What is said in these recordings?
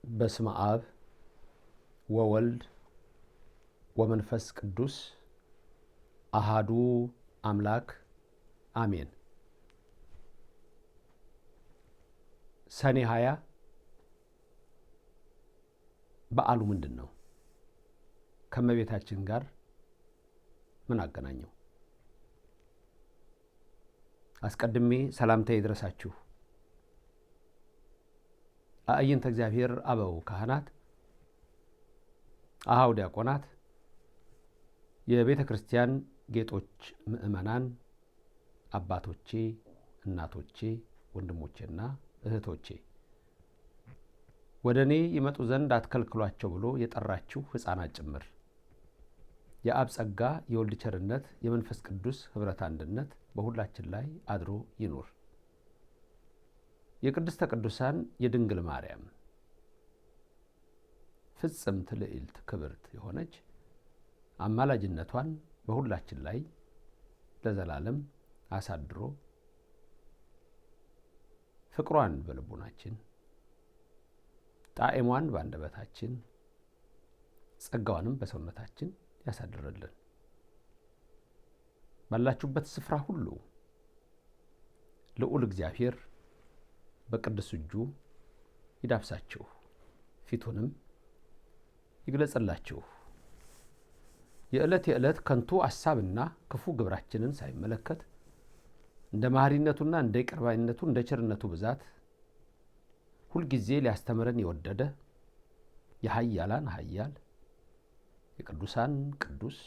በስመ አብ ወወልድ ወመንፈስ ቅዱስ አሃዱ አምላክ አሜን። ሰኔ 20 በዓሉ ምንድን ነው? ከእመቤታችን ጋር ምን አገናኘው? አስቀድሜ ሰላምታ ይድረሳችሁ። አዕይንተ እግዚአብሔር አበው ካህናት፣ አኀው ዲያቆናት፣ የቤተ ክርስቲያን ጌጦች ምእመናን፣ አባቶቼ፣ እናቶቼ፣ ወንድሞቼና እህቶቼ፣ ወደ እኔ ይመጡ ዘንድ አትከልክሏቸው ብሎ የጠራችሁ ሕፃናት ጭምር የአብ ጸጋ የወልድ ቸርነት የመንፈስ ቅዱስ ኅብረት አንድነት በሁላችን ላይ አድሮ ይኑር። የቅድስተ ቅዱሳን የድንግል ማርያም ፍጽምት ልዕልት ክብርት የሆነች አማላጅነቷን በሁላችን ላይ ለዘላለም አሳድሮ ፍቅሯን በልቡናችን ጣዕሟን በአንደበታችን ጸጋዋንም በሰውነታችን ያሳድርልን። ባላችሁበት ስፍራ ሁሉ ልዑል እግዚአብሔር በቅዱስ እጁ ይዳብሳችሁ፣ ፊቱንም ይግለጽላችሁ። የዕለት ከንቱ ሐሳብና ክፉ ግብራችንን ሳይመለከት እንደ መሐሪነቱና እንደ ይቅር ባይነቱ እንደ ቸርነቱ ብዛት ሁልጊዜ ሊያስተምረን የወደደ የኃያላን ኃያል የቅዱሳን ቅዱስ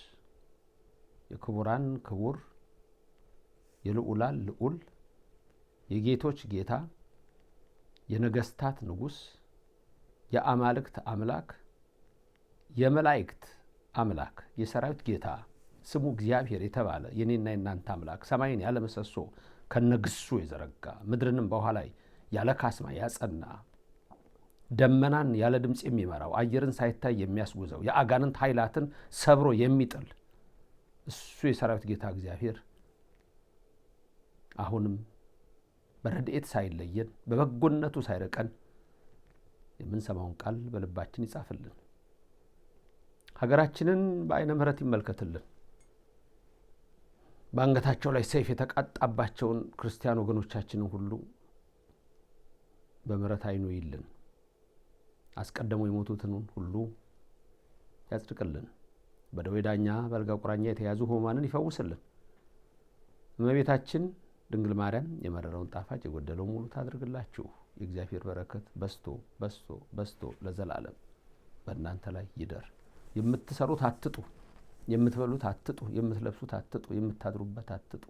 የክቡራን ክቡር የልዑላን ልዑል የጌቶች ጌታ የነገስታት ንጉሥ የአማልክት አምላክ የመላእክት አምላክ የሰራዊት ጌታ ስሙ እግዚአብሔር የተባለ የኔና የናንተ አምላክ ሰማይን ያለ ምሰሶ ከነግሱ የዘረጋ ምድርንም በውኃ ላይ ያለ ካስማ ያጸና ደመናን ያለ ድምፅ የሚመራው አየርን ሳይታይ የሚያስጉዘው የአጋንንት ኃይላትን ሰብሮ የሚጥል እሱ የሰራዊት ጌታ እግዚአብሔር አሁንም በረድኤት ሳይለየን በበጎነቱ ሳይርቀን የምንሰማውን ቃል በልባችን ይጻፍልን። ሀገራችንን በዓይነ ምሕረት ይመልከትልን። በአንገታቸው ላይ ሰይፍ የተቃጣባቸውን ክርስቲያን ወገኖቻችንን ሁሉ በምሕረት ዓይኑ ይልን። አስቀድሞ የሞቱትን ሁሉ ያጽድቅልን። በደዌ ዳኛ በአልጋ ቁራኛ የተያዙ ሕሙማንን ይፈውስልን። እመቤታችን ድንግል ማርያም የመረረውን ጣፋጭ የጎደለውን ሙሉ ታድርግላችሁ። የእግዚአብሔር በረከት በስቶ በስቶ በስቶ ለዘላለም በእናንተ ላይ ይደር። የምትሰሩት አትጡ፣ የምትበሉት አትጡ፣ የምትለብሱት አትጡ፣ የምታድሩበት አትጡ።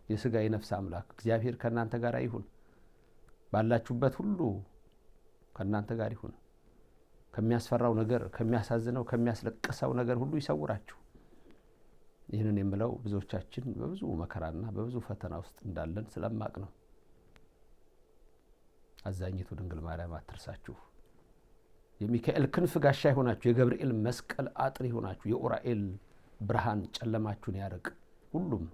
የሥጋ የነፍስ አምላክ እግዚአብሔር ከእናንተ ጋር ይሁን። ባላችሁበት ሁሉ ከእናንተ ጋር ይሁን። ከሚያስፈራው ነገር፣ ከሚያሳዝነው፣ ከሚያስለቅሰው ነገር ሁሉ ይሰውራችሁ። ይህንን የምለው ብዙዎቻችን በብዙ መከራና በብዙ ፈተና ውስጥ እንዳለን ስለማቅ ነው። አዛኝቱ ድንግል ማርያም አትርሳችሁ። የሚካኤል ክንፍ ጋሻ ይሆናችሁ፣ የገብርኤል መስቀል አጥር ይሆናችሁ፣ የኡራኤል ብርሃን ጨለማችሁን ያርቅ። ሁሉም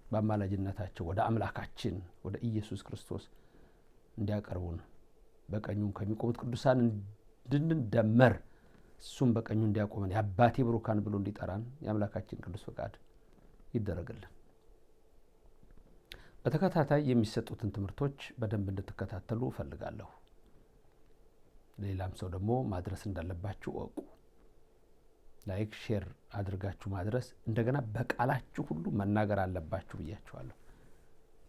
በአማላጅነታቸው ወደ አምላካችን ወደ ኢየሱስ ክርስቶስ እንዲያቀርቡን በቀኙም ከሚቆሙት ቅዱሳን እንድንደመር እሱም በቀኙ እንዲያቆመን የአባቴ ብሩካን ብሎ እንዲጠራን የአምላካችን ቅዱስ ፈቃድ ይደረግልን። በተከታታይ የሚሰጡትን ትምህርቶች በደንብ እንድትከታተሉ እፈልጋለሁ። ሌላም ሰው ደግሞ ማድረስ እንዳለባችሁ እወቁ። ላይክ ሼር አድርጋችሁ ማድረስ፣ እንደገና በቃላችሁ ሁሉ መናገር አለባችሁ ብያችኋለሁ።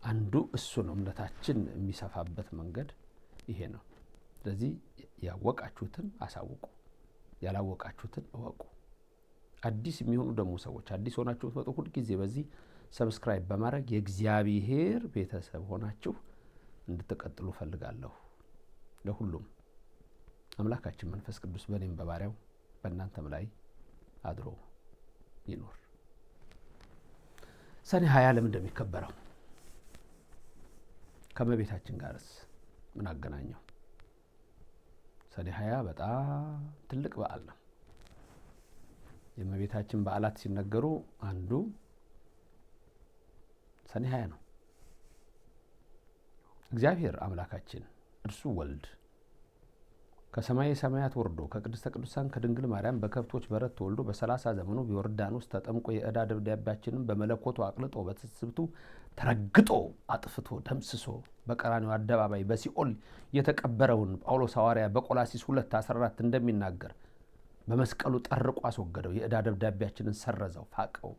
አንዱ እሱ ነው። እምነታችን የሚሰፋበት መንገድ ይሄ ነው። ስለዚህ ያወቃችሁትን አሳውቁ፣ ያላወቃችሁትን እወቁ። አዲስ የሚሆኑ ደግሞ ሰዎች አዲስ ሆናችሁ ብትመጡ ሁልጊዜ በዚህ ሰብስክራይብ በማድረግ የእግዚአብሔር ቤተሰብ ሆናችሁ እንድትቀጥሉ እፈልጋለሁ። ለሁሉም አምላካችን መንፈስ ቅዱስ በእኔም በባሪያው በእናንተም ላይ አድሮ ይኖር። ሰኔ 20 ለምን እንደሚከበረው ከእመቤታችን ጋርስ ምን አገናኘው? ሰኔ 20 በጣም ትልቅ በዓል ነው። የእመቤታችን በዓላት ሲነገሩ አንዱ ሰኔ 20 ነው። እግዚአብሔር አምላካችን እርሱ ወልድ ከሰማይ ሰማያት ወርዶ ከቅድስተ ቅዱሳን ከድንግል ማርያም በከብቶች በረት ተወልዶ በ30 ዘመኑ በዮርዳኖስ ተጠምቆ የዕዳ ደብዳቤያችንን በመለኮቱ አቅልጦ በትስብእቱ ተረግጦ አጥፍቶ ደምስሶ በቀራንዮ አደባባይ በሲኦል የተቀበረውን ጳውሎስ ሐዋርያ በቆላስይስ 2:14 እንደሚናገር በመስቀሉ ጠርቆ አስወገደው። የዕዳ ደብዳቤያችንን ሰረዘው፣ ፋቀው።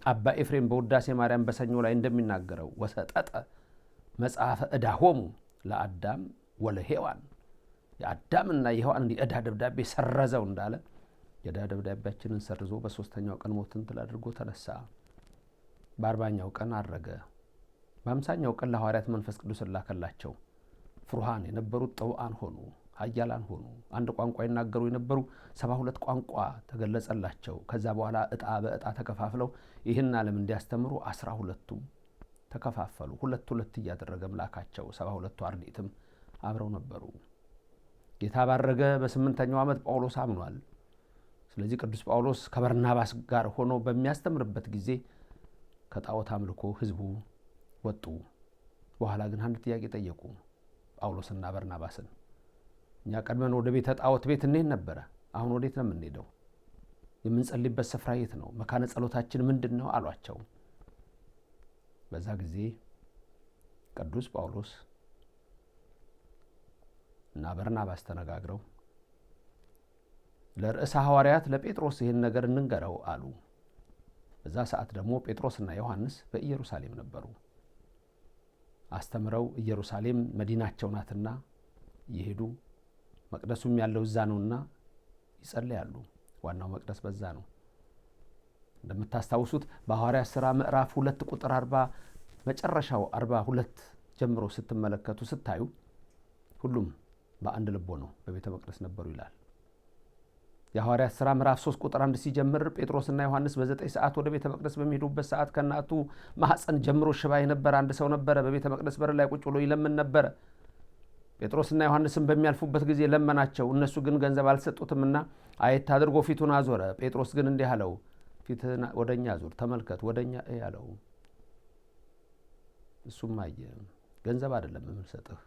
አባ ኤፍሬም በውዳሴ ማርያም በሰኞ ላይ እንደሚናገረው ወሰጠጠ መጽሐፈ ዕዳሆሙ ለአዳም ወለሔዋን፣ የአዳምና የሔዋንን የዕዳ ደብዳቤ ሰረዘው እንዳለ የዕዳ ደብዳቤያችንን ሰርዞ በ3ኛው ቀን ሞትን ድል አድርጎ ተነሳ። በ40ኛው ቀን አረገ። በ50ኛው ቀን ለሐዋርያት መንፈስ ቅዱስ ላከላቸው። ፍሩሃን የነበሩት ጥውዓን ሆኑ፣ ኃያላን ሆኑ። አንድ ቋንቋ ይናገሩ የነበሩ 72 ቋንቋ ተገለጸላቸው። ከዛ በኋላ ዕጣ በዕጣ ተከፋፍለው ይህን ዓለም እንዲያስተምሩ 12ቱም ተከፋፈሉ። ሁለት እያደረገ ምላካቸው 72ቱ አርድእትም አብረው ነበሩ። ጌታ ባረገ በ8ኛው ዓመት ጳውሎስ አምኗል። ስለዚህ ቅዱስ ጳውሎስ ከበርናባስ ጋር ሆኖ በሚያስተምርበት ጊዜ ከጣዖት አምልኮ ሕዝቡ ወጡ። በኋላ ግን አንድ ጥያቄ ጠየቁ ጳውሎስና በርናባስን። እኛ ቀድመን ወደ ቤተ ጣዖት ቤት እንሄድ ነበረ፣ አሁን ወዴት ነው የምንሄደው? የምንጸልይበት ስፍራ የት ነው? መካነ ጸሎታችን ምንድን ነው አሏቸው። በዛ ጊዜ ቅዱስ ጳውሎስ እና በርናባስ ተነጋግረው ለርዕሰ ሐዋርያት ለጴጥሮስ ይህን ነገር እንንገረው አሉ። በዛ ሰዓት ደግሞ ጴጥሮስና ዮሐንስ በኢየሩሳሌም ነበሩ። አስተምረው ኢየሩሳሌም መዲናቸው ናትና ይሄዱ፣ መቅደሱም ያለው እዛ ነውና ይጸልያሉ። ዋናው መቅደስ በዛ ነው። እንደምታስታውሱት በሐዋርያት ሥራ ምዕራፍ 2 ቁጥር 40 መጨረሻው 42 ጀምሮ ስትመለከቱ ስታዩ ሁሉም በአንድ ልቦ ነው በቤተ መቅደስ ነበሩ ይላል። የሐዋርያት ሥራ ምዕራፍ 3 ቁጥር 1 ሲጀምር ጴጥሮስና ዮሐንስ በ9 ሰዓት ወደ ቤተ መቅደስ በሚሄዱበት ሰዓት ከእናቱ ማኅፀን ጀምሮ ሽባ የነበረ አንድ ሰው ነበረ። በቤተ መቅደስ በር ላይ ቁጭ ብሎ ይለምን ነበረ። ጴጥሮስና ዮሐንስም በሚያልፉበት ጊዜ ለመናቸው። እነሱ ግን ገንዘብ አልሰጡትምና አየት አድርጎ ፊቱን አዞረ። ጴጥሮስ ግን እንዲህ አለው፣ ፊትህን ወደኛ ዙር፣ ተመልከት፣ ወደኛ ያለው። እሱም አየ። ገንዘብ አይደለም የምንሰጥህ፣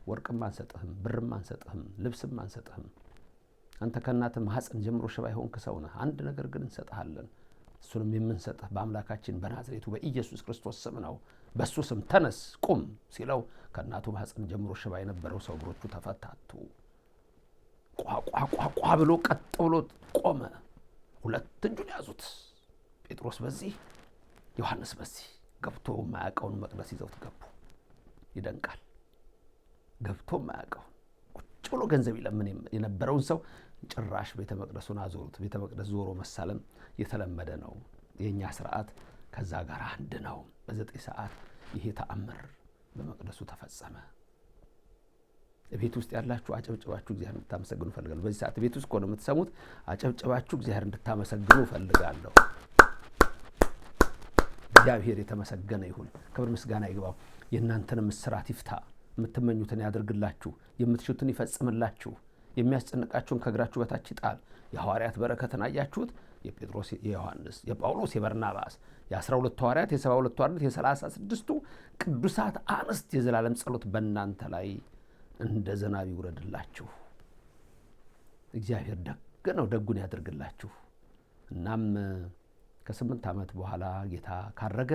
ወርቅም አንሰጥህም፣ ብርም አንሰጥህም፣ ልብስም አንሰጥህም። አንተ ከእናትህ ማኅፀን ጀምሮ ሽባ የሆንክ ሰው ነህ። አንድ ነገር ግን እንሰጥሃለን። እሱንም የምንሰጥህ በአምላካችን በናዝሬቱ በኢየሱስ ክርስቶስ ስም ነው። በእሱ ስም ተነስ ቁም ሲለው ከእናቱ ማኅፀን ጀምሮ ሽባ የነበረው ሰው እግሮቹ ተፈታቱ። ቋቋቋቋ ብሎ ቀጥ ብሎ ቆመ። ሁለት እጁን ያዙት። ጴጥሮስ በዚህ ዮሐንስ በዚህ ገብቶ ማያውቀውን መቅደስ ይዘውት ገቡ። ይደንቃል። ገብቶ ማያውቀውን ቁጭ ብሎ ገንዘብ ይለምን የነበረውን ሰው ጭራሽ ቤተ መቅደሱን አዞሩት። ቤተ መቅደስ ዞሮ መሳለም የተለመደ ነው። የኛ ስርዓት ከዛ ጋር አንድ ነው። በ9 ሰዓት ይሄ ተአምር በመቅደሱ ተፈጸመ። ቤት ውስጥ ያላችሁ አጨብጭባችሁ እግዚአብሔር እንድታመሰግኑ ፈልጋለሁ። በዚህ ሰዓት ቤት ውስጥ ቆነ የምትሰሙት አጨብጭባችሁ እግዚአብሔር እንድታመሰግኑ ፈልጋለሁ። እግዚአብሔር የተመሰገነ ይሁን። ክብር ምስጋና ይግባው። የእናንተንም እስራት ይፍታ፣ የምትመኙትን ያድርግላችሁ፣ የምትሹትን ይፈጽምላችሁ፣ የሚያስጨንቃችሁን ከእግራችሁ በታች ይጣል። የሐዋርያት በረከትን አያችሁት። የጴጥሮስ፣ የዮሐንስ፣ የጳውሎስ፣ የበርናባስ፣ የ12 ሐዋርያት፣ የ72 ሐዋርያት፣ የ36ቱ ቅዱሳት አንስት የዘላለም ጸሎት በእናንተ ላይ እንደ ዝናብ ይውረድላችሁ። እግዚአብሔር ደግ ነው፣ ደጉን ያድርግላችሁ። እናም ከ8 ዓመት በኋላ ጌታ ካረገ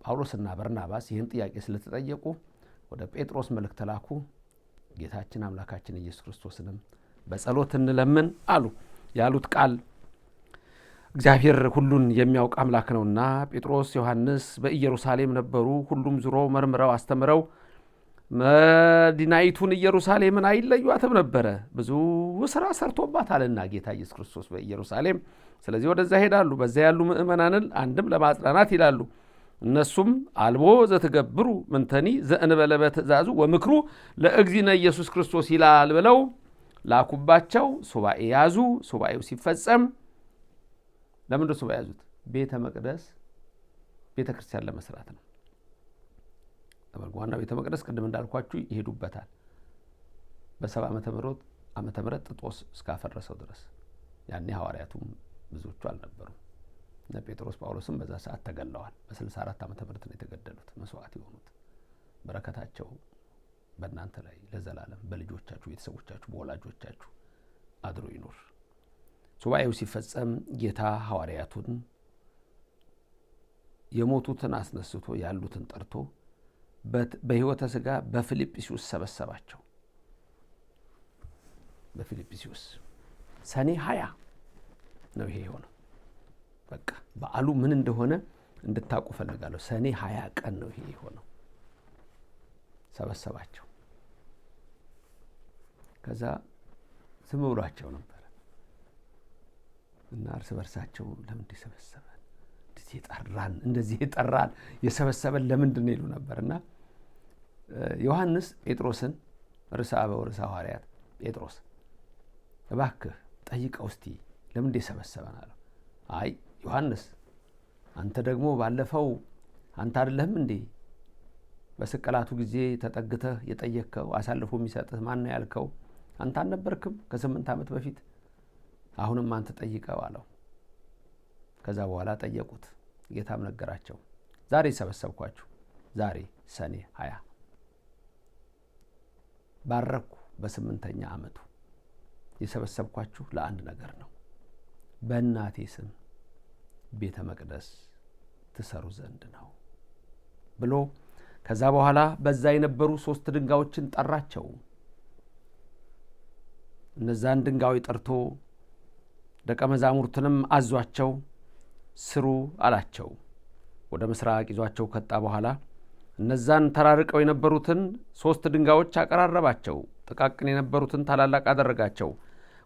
ጳውሎስና በርናባስ ይህን ጥያቄ ስለተጠየቁ ወደ ጴጥሮስ መልእክት ላኩ። ጌታችን አምላካችን ኢየሱስ ክርስቶስንም በጸሎት እንለምን አሉ። ያሉት ቃል እግዚአብሔር ሁሉን የሚያውቅ አምላክ ነውና ጴጥሮስ፣ ዮሐንስ በኢየሩሳሌም ነበሩ። ሁሉም ዙሮ መርምረው አስተምረው መዲናይቱን ኢየሩሳሌምን አይለዩአትም ነበረ። ብዙ ስራ ሰርቶባታልና ጌታ ኢየሱስ ክርስቶስ በኢየሩሳሌም። ስለዚህ ወደዛ ሄዳሉ። በዛ ያሉ ምእመናንን አንድም ለማጽናናት ይላሉ። እነሱም አልቦ ዘትገብሩ ምንተኒ ዘእንበለ በትእዛዙ ወምክሩ ለእግዚእነ ኢየሱስ ክርስቶስ ይላል ብለው ላኩባቸው። ሱባኤ ያዙ። ሱባኤው ሲፈጸም ለምንድነው ሱባኤ ያዙት? ቤተ መቅደስ ቤተ ክርስቲያን ለመስራት ነው። ዋና ቤተ መቅደስ ቅድም እንዳልኳችሁ ይሄዱበታል። በ70 ዓመተ ምህረት ጥጦስ እስካፈረሰው ድረስ ያኔ ሐዋርያቱም ብዙዎቹ አልነበሩም። እነ ጴጥሮስ ጳውሎስም በዛ ሰዓት ተገለዋል። በ64 ዓመተ ምህረት ነው የተገደሉት፣ መስዋዕት የሆኑት። በረከታቸው በእናንተ ላይ ለዘላለም በልጆቻችሁ፣ ቤተሰቦቻችሁ፣ በወላጆቻችሁ አድሮ ይኖር። ሱባኤው ሲፈጸም ጌታ ሐዋርያቱን የሞቱትን አስነስቶ ያሉትን ጠርቶ በሕይወተ ሥጋ በፊልጵስዩስ ሰበሰባቸው። በፊልጵስዩስ ሰኔ 20 ነው ይሄ የሆነው። በቃ በዓሉ ምን እንደሆነ እንድታውቁ ፈልጋለሁ። ሰኔ 20 ቀን ነው ይሄ የሆነው። ሰበሰባቸው። ከዛ ዝም ብሏቸው ነበር እና እርስ በርሳቸው ለምን እንደሰበሰበን እንደዚህ የጠራን የሰበሰበን ለምንድን ነው ይሉ ነበርና ዮሐንስ ጴጥሮስን ርዕሰ አበው ርዕሰ ሐዋርያት ጴጥሮስ እባክህ ጠይቀው እስቲ ለምን እንደሰበሰበን አለው። አይ ዮሐንስ አንተ ደግሞ ባለፈው አንተ አይደለህም እንዴ በስቅላቱ ጊዜ ተጠግተህ የጠየቅከው አሳልፎ የሚሰጥህ ማን ነው ያልከው? አንተ አልነበርክም ከ8 ዓመት በፊት? አሁንም አንተ ጠይቀው አለው። ከዛ በኋላ ጠየቁት። ጌታም ነገራቸው። ዛሬ ሰበሰብኳችሁ፣ ዛሬ ሰኔ 20 ባረኩ። በ8ኛ ዓመቱ የሰበሰብኳችሁ ለአንድ ነገር ነው፣ በእናቴ ስም ቤተ መቅደስ ትሰሩ ዘንድ ነው ብሎ ከዛ በኋላ በዛ የነበሩ 3 ድንጋዮችን ጠራቸው። እነዛን ድንጋዮች ጠርቶ ደቀ መዛሙርትንም አዟቸው ስሩ አላቸው። ወደ ምስራቅ ይዟቸው ከጣ በኋላ እነዛን ተራርቀው የነበሩትን 3 ድንጋዮች አቀራረባቸው። ጥቃቅን የነበሩትን ታላላቅ አደረጋቸው።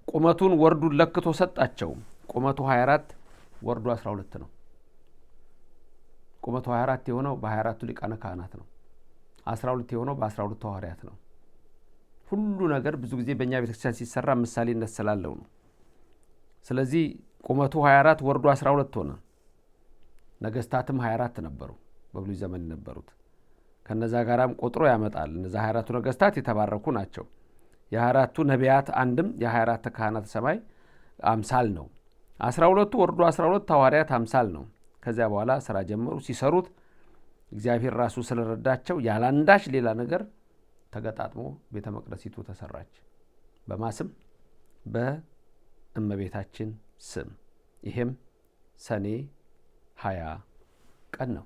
ቁመቱን ወርዱን ለክቶ ሰጣቸው። ቁመቱ 24 ወርዱ 12 ነው። ቁመቱ 24 የሆነው በ24ቱ ሊቃነ ካህናት ነው። 12 የሆነው በ12ቱ ሐዋርያት ነው። ሁሉ ነገር ብዙ ጊዜ በእኛ ቤተክርስቲያን ሲሰራ ምሳሌነት ስላለው ነው። ስለዚህ ቁመቱ 24 ወርዱ 12 ሆነ። ነገስታትም 24 ነበሩ በብሉይ ዘመን የነበሩት። ከነዛ ጋራም ቆጥሮ ያመጣል። እነዛ 24ቱ ነገስታት የተባረኩ ናቸው። የ24ቱ ነቢያት አንድም የ24 ካህናት ሰማይ አምሳል ነው። 12ቱ ወርዱ 12 ሐዋርያት አምሳል ነው። ከዚያ በኋላ ስራ ጀመሩ። ሲሰሩት እግዚአብሔር ራሱ ስለረዳቸው ያላንዳች ሌላ ነገር ተገጣጥሞ ቤተ መቅደሲቱ ተሰራች። በማስም በእመቤታችን ስም። ይሄም ሰኔ 20 ቀን ነው።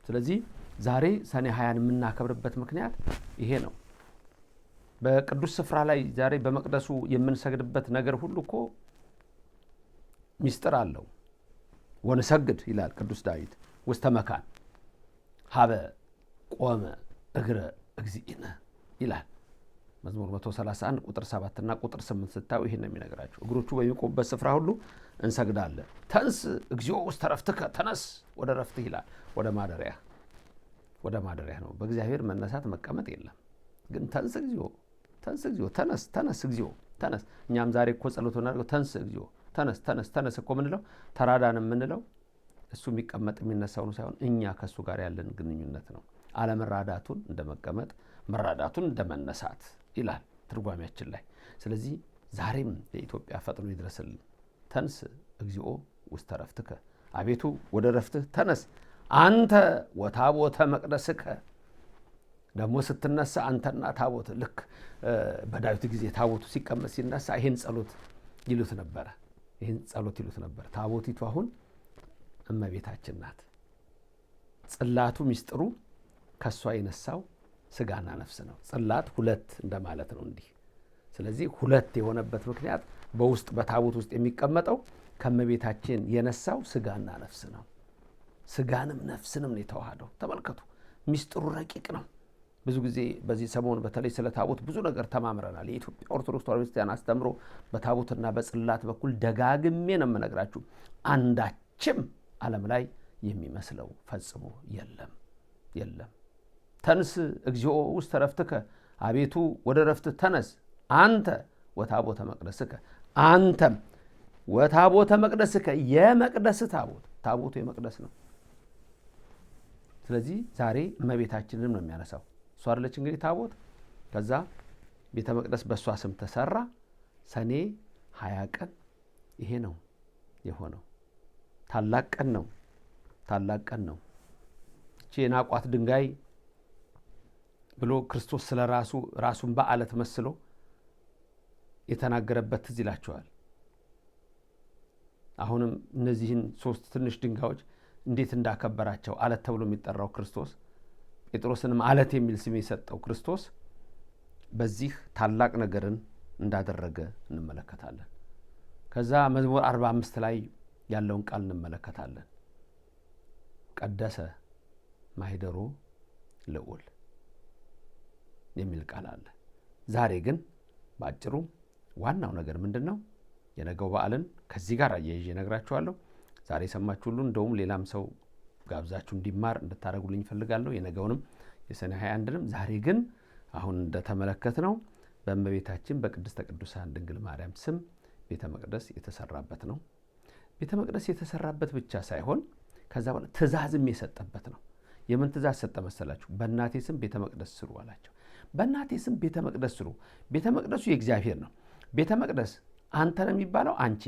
ስለዚህ ዛሬ ሰኔ 20ን የምናከብርበት ምክንያት ይሄ ነው። በቅዱስ ስፍራ ላይ ዛሬ በመቅደሱ የምንሰግድበት ነገር ሁሉ እኮ ሚስጥር አለው። ወንሰግድ ይላል ቅዱስ ዳዊት ውስተ መካን ሀበ ቆመ እግረ እግዚእነ ይላል መዝሙር 131 ቁጥር 7 እና ቁጥር 8 ስታዩ ይሄን ነው የሚነግራቸው። እግሮቹ በሚቆሙበት ስፍራ ሁሉ እንሰግዳለን። ተንስ እግዚኦ ውስተ ረፍትከ፣ ተነስ ወደ ረፍትህ ይላል። ወደ ማደሪያ ነው። በእግዚአብሔር መነሳት መቀመጥ የለም። ግን ተንስ እግዚኦ፣ ተንስ እግዚኦ፣ ተነስ፣ ተነስ እግዚኦ፣ ተነስ። እኛም ዛሬ እኮ ጸሎት እናደርገው ተንስ እግዚኦ፣ ተነስ፣ ተነስ፣ ተነስ እኮ ምንለው ተራዳን የምንለው እሱ የሚቀመጥ የሚነሳው ነው ሳይሆን እኛ ከሱ ጋር ያለን ግንኙነት ነው። አለመራዳቱን እንደመቀመጥ መራዳቱን እንደመነሳት ይላል ትርጓሜያችን ላይ። ስለዚህ ዛሬም ለኢትዮጵያ ፈጥኖ ይድረስልን። ተንስ እግዚኦ ውስተ ረፍትከ፣ አቤቱ ወደ ረፍትህ ተነስ። አንተ ወታቦተ መቅደስከ፣ ደግሞ ስትነሳ አንተና ታቦት። ልክ በዳዊት ጊዜ ታቦቱ ሲቀመጥ ሲነሳ ይህን ጸሎት ይሉት ነበር። ታቦቲቱ አሁን እመቤታችን ናት። ጽላቱ ሚስጥሩ ከሷ የነሳው ስጋና ነፍስ ነው። ጽላት 2 እንደማለት ነው እንዲህ። ስለዚህ 2 የሆነበት ምክንያት በውስጥ በታቦት ውስጥ የሚቀመጠው ከእመቤታችን የነሳው ስጋና ነፍስ ነው። ስጋንም ነፍስንም ነው የተዋሃደው። ተመልከቱ፣ ሚስጥሩ ረቂቅ ነው። ብዙ ጊዜ በዚህ ሰሞን በተለይ ስለ ታቦት ብዙ ነገር ተማምረናል። የኢትዮጵያ ኦርቶዶክስ ተዋሕዶ ቤተክርስቲያን አስተምሮ በታቦትና በጽላት በኩል ደጋግሜ ነው የምነግራችሁ። አንዳችም ዓለም ላይ የሚመስለው ፈጽሞ የለም። ተንስ እግዚኦ ውስተ ረፍትከ፣ አቤቱ ወደ ረፍትህ ተነስ። አንተ ወታቦተ መቅደስከ፣ አንተም ወታቦተ መቅደስከ፣ የመቅደስ ታቦቱ የመቅደስ ነው። ስለዚህ ዛሬ እመቤታችንንም ነው የሚያነሳው። እሷ አይደለች እንግዲህ ታቦት። ከዛ ቤተ መቅደስ በእሷ ስም ተሰራ። ሰኔ 20 ቀን ይሄ ነው የሆነው። ታላቅ ቀን ነው። እቺ የናቋት ድንጋይ ብሎ ክርስቶስ ስለ ራሱን በአለት መስሎ የተናገረበት ትዝ ይላችኋል። አሁንም እነዚህን 3 ትንሽ ድንጋዮች እንዴት እንዳከበራቸው አለት ተብሎ የሚጠራው ክርስቶስ ጴጥሮስንም አለት የሚል ስም የሰጠው ክርስቶስ በዚህ ታላቅ ነገርን እንዳደረገ እንመለከታለን። ከዛ መዝሙር 45 ላይ ያለውን ቃል እንመለከታለን። ቀደሰ ማኅደሮ ልዑል የሚል ቃል አለ። ዛሬ ግን በአጭሩ ዋናው ነገር ምንድነው? የነገው በዓልን ከዚህ ጋር አያይዤ እነግራችኋለሁ። ዛሬ የሰማችሁ ሁሉ እንደውም ሌላም ሰው ጋብዛችሁ እንዲማር እንድታደርጉልኝ እፈልጋለሁ። የነገውንም የሰኔ 21ንም። ዛሬ ግን አሁን እንደተመለከትነው በእመቤታችን በቅድስተ ቅዱሳን ድንግል ማርያም ስም ቤተ መቅደስ የተሰራበት ነው። ቤተ መቅደስ የተሰራበት ብቻ ሳይሆን ከዛ በኋላ ትእዛዝም የሰጠበት ነው። የምን ትእዛዝ ሰጠ መሰላችሁ? በእናቴ ስም ቤተ መቅደስ ስሩ አላቸው። በእናቴ ስም ቤተ መቅደስ ስሩ። ቤተ መቅደሱ የእግዚአብሔር ነው። ቤተ መቅደስ አንተ ነው የሚባለው? አንቺ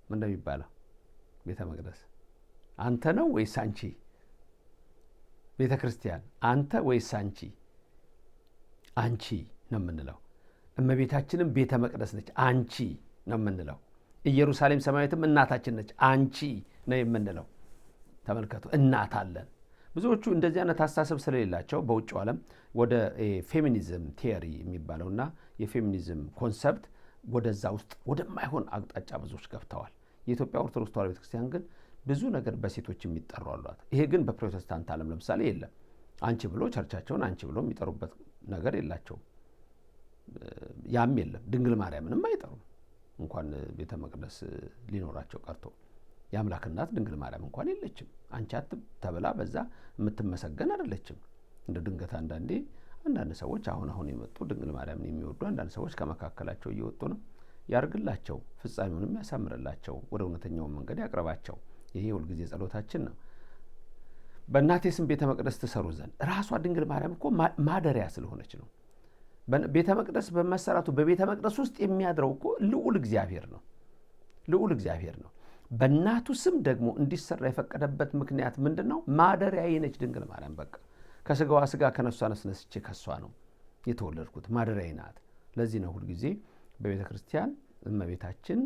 ምን ነው የሚባለው? ቤተ መቅደስ አንተ ነው ወይስ አንቺ? ቤተ ክርስቲያን አንተ ወይስ አንቺ? አንቺ ነው የምንለው። እመቤታችንም ቤተ መቅደስ ነች፣ አንቺ ነው የምንለው። ኢየሩሳሌም ሰማያዊትም እናታችን ነች፣ አንቺ ነው የምንለው። ተመልከቱ፣ እናት አለን። ብዙዎቹ እንደዚህ አይነት አስተሳሰብ ስለሌላቸው በውጭው ዓለም ወደ ፌሚኒዝም ቲዮሪ የሚባለውና የፌሚኒዝም ኮንሰፕት ወደዛ ውስጥ ወደማይሆን አቅጣጫ ብዙዎች ገብተዋል። የኢትዮጵያ ኦርቶዶክስ ተዋሕዶ ቤተክርስቲያን ግን ብዙ ነገር በሴቶች የሚጠሩ አሏት። ይሄ ግን በፕሮቴስታንት ዓለም ለምሳሌ የለም። አንቺ ብሎ ቸርቻቸውን አንቺ ብሎ የሚጠሩበት ነገር የላቸውም። ያም የለም። ድንግል ማርያምንም አይጠሩም። እንኳን ቤተ መቅደስ ሊኖራቸው ቀርቶ የአምላክ እናት ድንግል ማርያም እንኳን የለችም። አንቺ ተብላ በዛ የምትመሰገን አይደለችም። እንደ ድንገት አንዳንድ ሰዎች አሁን የመጡ ድንግል ማርያምን የሚወዱ አንዳንድ ሰዎች ከመካከላቸው እየወጡ ነው። ያርግላቸው፣ ፍጻሜውንም ያሳምርላቸው፣ ወደ እውነተኛው መንገድ ያቅርባቸው። ይሄ ሁልጊዜ ጸሎታችን ነው። በእናቴ ስም ቤተ መቅደስ ትሰሩ ዘንድ ራሷ ድንግል ማርያም እኮ ማደሪያ ስለሆነች ነው። ቤተ መቅደስ በመሰራቱ በቤተ መቅደስ ውስጥ የሚያድረው እኮ ልዑል እግዚአብሔር ነው። ልዑል እግዚአብሔር ነው። በእናቱ ስም ደግሞ እንዲሰራ የፈቀደበት ምክንያት ምንድን ነው? ማደሪያዬ ነች ድንግል ማርያም። በቃ ከስጋዋ ስጋ ከነሷ ነስነስቼ ከሷ ነው የተወለድኩት፣ ማደሪያዬ ናት። ለዚህ ነው ሁልጊዜ በቤተ ክርስቲያን እመቤታችን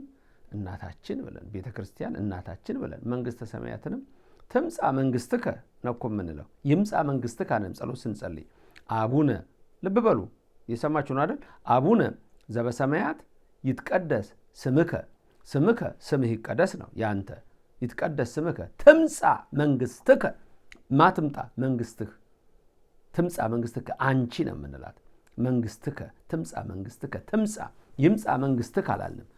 እናታችን ብለን፣ ቤተ ክርስቲያን እናታችን ብለን፣ መንግስተ ሰማያትንም ትምጻ መንግስትከ ነው እኮ የምንለው። ይምጻ መንግስትከ አለም ጸሎት ስንጸልይ አቡነ፣ ልብ በሉ የሰማችሁ ነው አይደል? አቡነ ዘበሰማያት ይትቀደስ ስምከ፣ ስምከ ስምህ ይቀደስ ነው ያንተ፣ ይትቀደስ ስምከ፣ ትምጻ መንግስትከ፣ ማትምጣ መንግስትህ፣ ትምጻ መንግስትከ አንቺ ነው የምንላት። መንግስትከ ትምጻ መንግስትከ፣ ትምጻ ይምጻ መንግስትህ አላለም።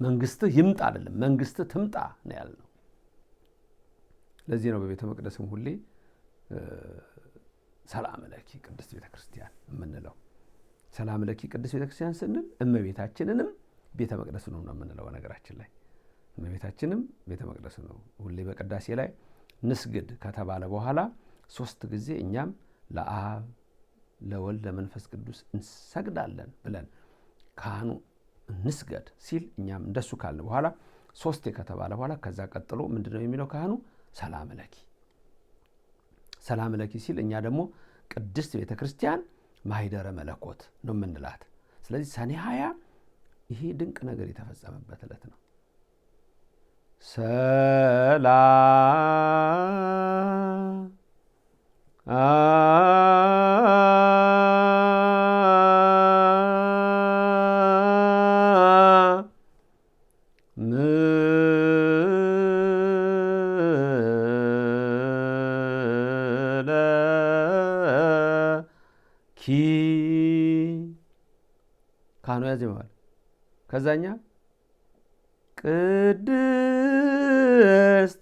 መንግስትህ ይምጣ አይደለም፣ መንግስትህ ትምጣ ነው ያልነው። ለዚህ ነው በቤተ መቅደስም ሁሌ ሰላም ለኪ ቅድስት ቤተ ክርስቲያን የምንለው። ሰላም ለኪ ቅድስት ቤተ ክርስቲያን ስንል እመቤታችንንም ቤተ መቅደስ ነው የምንለው። ነገራችን ላይ እመቤታችንም ቤተ መቅደስ ነው። ሁሌ በቅዳሴ ላይ ንስግድ ከተባለ በኋላ 3 ጊዜ እኛም ለአብ ለወልድ ለመንፈስ ቅዱስ እንሰግዳለን ብለን ካህኑ እንስገድ ሲል እኛም እንደሱ ካልን በኋላ 3 ከተባለ በኋላ ከዛ ቀጥሎ ምንድነው የሚለው ካህኑ? ሰላም ለኪ፣ ሰላም ለኪ ሲል እኛ ደግሞ ቅድስት ቤተ ክርስቲያን ማኅደረ መለኮት ነው የምንላት። ስለዚህ ሰኔ 20 ይሄ ድንቅ ነገር የተፈጸመበት ዕለት ነው። ሰላም ካህኑ ያዜማል። ከዛኛ ቅድስት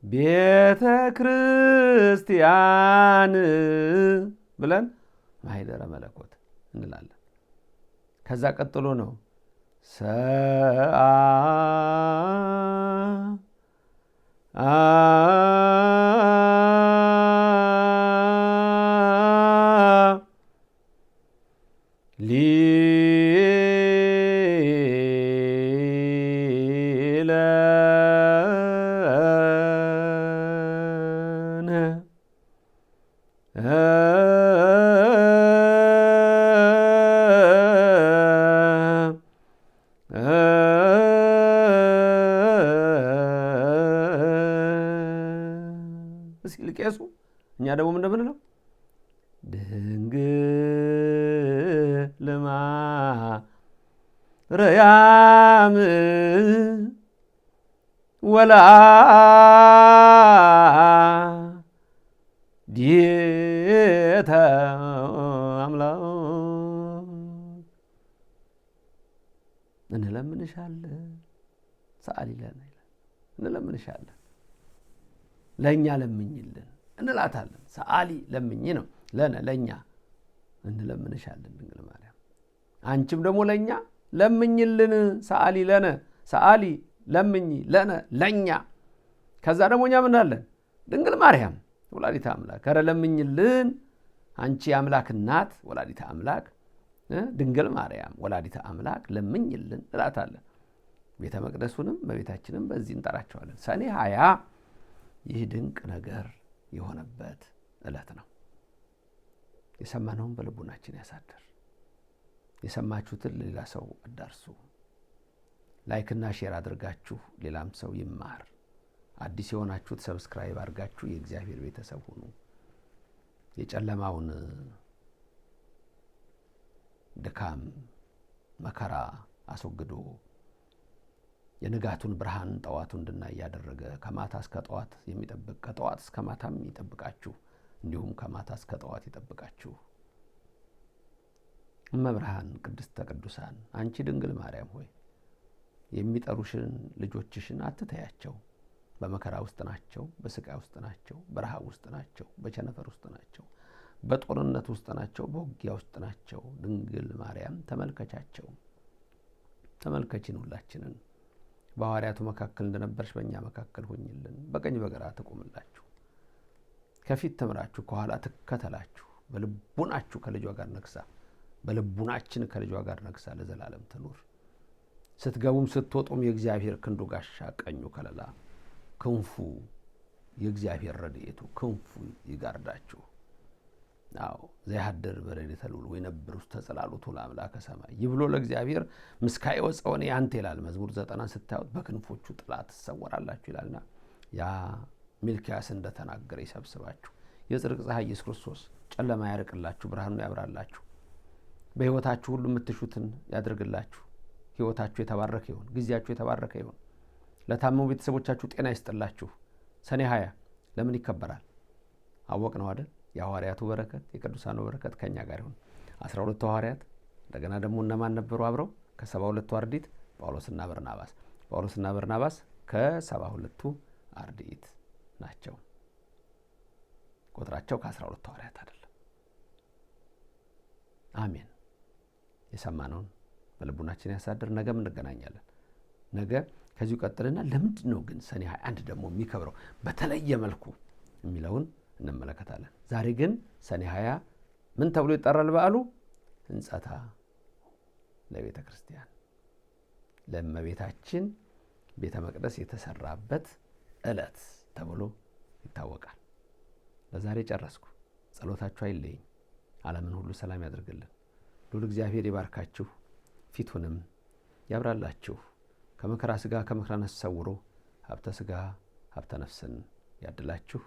ቤተ ክርስቲያን ብለን ማኅደረ መለኮት እንላለን። ከዛ ቀጥሎ ነው ሲል ቄሱ፣ እኛ ደግሞ ምን እንደምንለው ድንግል ማርያም ወላዲተ አምላክ እንለምንሻለን ሰአሊ ለነ እንለምንሻለን፣ ለእኛ ለምኝልን እንላታለን። ሰአሊ ለምኝ ነው ለነ ለእኛ እንለምንሻለን ድንግል ማርያም፣ አንቺም ደግሞ ለእኛ ለምኝልን። ሰአሊ ለነ ሰአሊ ለምኝ ለነ ለእኛ። ከዛ ደግሞ እኛ ምን አለን? ድንግል ማርያም ወላዲተ አምላክ ኧረ ለምኝልን፣ አንቺ የአምላክ እናት ወላዲተ አምላክ ድንግል ማርያም ወላዲተ አምላክ ለምኝልን እላታለን። ቤተ መቅደሱንም እመቤታችንም በዚህ እንጠራቸዋለን። ሰኔ 20 ይህ ድንቅ ነገር የሆነበት ዕለት ነው። የሰማነውን በልቡናችን ያሳድር። የሰማችሁትን ለሌላ ሰው አዳርሱ። ላይክና ሼር አድርጋችሁ ሌላም ሰው ይማር። አዲስ የሆናችሁት ሰብስክራይብ አድርጋችሁ የእግዚአብሔር ቤተሰብ ሁኑ። የጨለማውን ድካም መከራ አስወግዶ የንጋቱን ብርሃን ጠዋቱ እንድናይ ያደረገ ከማታ እስከ ጠዋት የሚጠብቅ ከጠዋት እስከ ማታም ይጠብቃችሁ፣ እንዲሁም ከማታ እስከ ጠዋት ይጠብቃችሁ። እመብርሃን ቅድስተ ቅዱሳን አንቺ ድንግል ማርያም ሆይ የሚጠሩሽን ልጆችሽን አትተያቸው። በመከራ ውስጥ ናቸው፣ በስቃይ ውስጥ ናቸው፣ በረሃብ ውስጥ ናቸው፣ በቸነፈር ውስጥ ናቸው፣ በጦርነት ውስጥ ናቸው፣ በውጊያ ውስጥ ናቸው። ድንግል ማርያም ተመልከቻቸው፣ ተመልከችን ሁላችንን። በሐዋርያቱ መካከል እንደነበርሽ በእኛ መካከል ሁኝልን። በቀኝ በግራ ትቆምላችሁ፣ ከፊት ትምራችሁ፣ ከኋላ ትከተላችሁ። በልቡናችሁ ከልጇ ጋር ነግሳ፣ በልቡናችን ከልጇ ጋር ነግሳ ለዘላለም ትኑር። ስትገቡም ስትወጡም የእግዚአብሔር ክንዱ ጋሻ ቀኙ ከለላ ክንፉ የእግዚአብሔር ረድኤቱ ክንፉ ይጋርዳችሁ። አዎ ዘያድር በረድኤተ ልዑል ወይነብር ውስተ ጽላሎቱ ለአምላከ ሰማይ ይብሎ ለእግዚአብሔር ምስካየ ወፀወኔ አንተ ይላል መዝሙር 90 ስታዩት በክንፎቹ ጥላ ትሰወራላችሁ ይላልና ያ ሚልክያስ እንደተናገረ ይሰብስባችሁ። የጽድቅ ፀሐይ ኢየሱስ ክርስቶስ ጨለማ ያርቅላችሁ፣ ብርሃኑን ያብራላችሁ። በሕይወታችሁ ሁሉ የምትሹትን ያድርግላችሁ። ሕይወታችሁ የተባረከ ይሁን፣ ጊዜያችሁ የተባረከ ይሁን። ለታመሙ ቤተሰቦቻችሁ ጤና ይስጥላችሁ። ሰኔ 20 ለምን ይከበራል? አወቅ ነው አይደል? የሐዋርያቱ በረከት የቅዱሳኑ በረከት ከኛ ጋር ይሁን። 12 ሐዋርያት እንደገና ደግሞ እነማን ነበሩ አብረው? ከ72 አርድእት ጳውሎስና በርናባስ። ጳውሎስና በርናባስ ከ72 አርድእት ናቸው። ቁጥራቸው ከ12 ሐዋርያት አይደለም። አሜን። የሰማነውን በልቡናችን ያሳድር። ነገም እንገናኛለን። ነገ ከዚሁ ቀጥልና ለምንድን ነው ግን ሰኔ 21 ደግሞ የሚከብረው በተለየ መልኩ የሚለውን እንመለከታለን። ዛሬ ግን ሰኔ 20 ምን ተብሎ ይጠራል በዓሉ? ሕንጸታ ለቤተ ክርስቲያን፣ ለእመቤታችን ቤተ መቅደስ የተሰራበት ዕለት ተብሎ ይታወቃል። ለዛሬ ጨረስኩ። ጸሎታችሁ አይለየኝ። ዓለምን ሁሉ ሰላም ያድርግልን። ሉል እግዚአብሔር ይባርካችሁ፣ ፊቱንም ያብራላችሁ፣ ከመከራ ሥጋ ከመከራ ነፍስ ሰውሮ ሀብተ ሥጋ ሀብተ ነፍስን ያድላችሁ።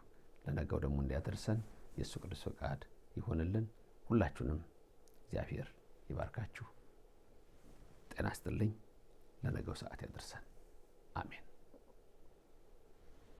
ለነገው ደግሞ እንዲያደርሰን የእሱ ቅዱስ ፈቃድ ይሆንልን። ሁላችሁንም እግዚአብሔር ይባርካችሁ። ጤና ይስጥልኝ። ለነገው ሰዓት ያደርሰን። አሜን።